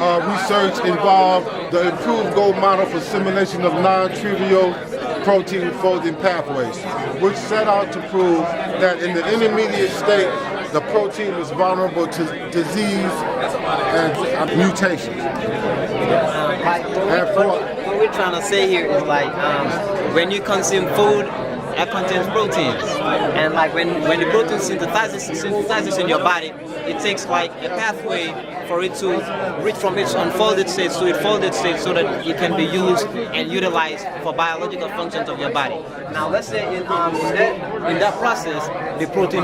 research involved the improved gold model for simulation of non-trivial protein folding pathways, which set out to prove that in the intermediate state, the protein is vulnerable to disease and mutations. What we're trying to say here is like when you consume food that contains proteins, and like when the protein synthesizes in your body, it takes like a pathway for it to reach from its unfolded state to its folded state so that it can be used and utilized for biological functions of your body. Now let's say in that process the protein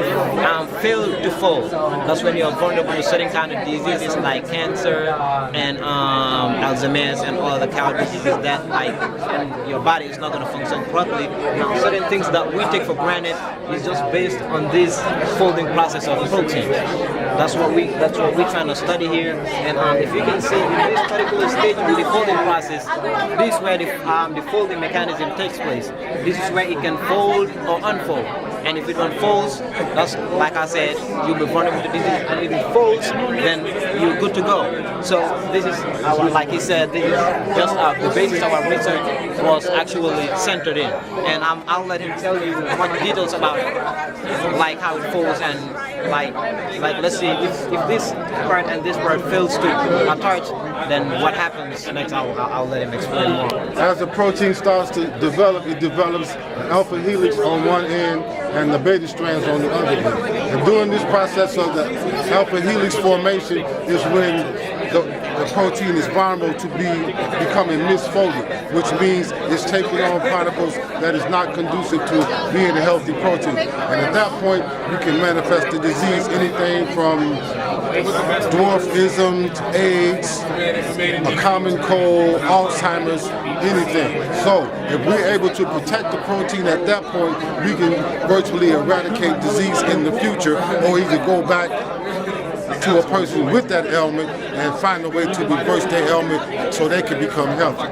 failed to fold. That's when you're vulnerable to certain kind of diseases like cancer and Alzheimer's and all the kind of diseases that and your body is not going to function properly. Now certain things that we take for granted is just based on this folding process of protein. That's what we're trying to study here. And if you can see in this particular stage of the folding process, this is where the folding mechanism takes place. This is where it can fold or unfold. And if it unfolds, that's like I said, you'll be vulnerable to disease. And if it folds, then you're good to go. So this is like he said, this is just the basis of our research was actually centered in. And I'll let him tell you more details about it, like how it folds and like let's see if this part and this part fails to attach, then what happens next? I'll let him explain more. As the protein starts to develop, it develops an alpha helix on one end and the beta strands on the other end. And during this process of the alpha helix formation is when the protein is vulnerable to becoming misfolded, which means it's taking on particles that is not conducive to being a healthy protein. And at that point, you can manifest the disease, anything from dwarfism to AIDS, a common cold, Alzheimer's, anything. So if we're able to protect the protein at that point, we can virtually eradicate disease in the future, or either go back to a person with that ailment and find a way to reverse their ailment so they can become healthy.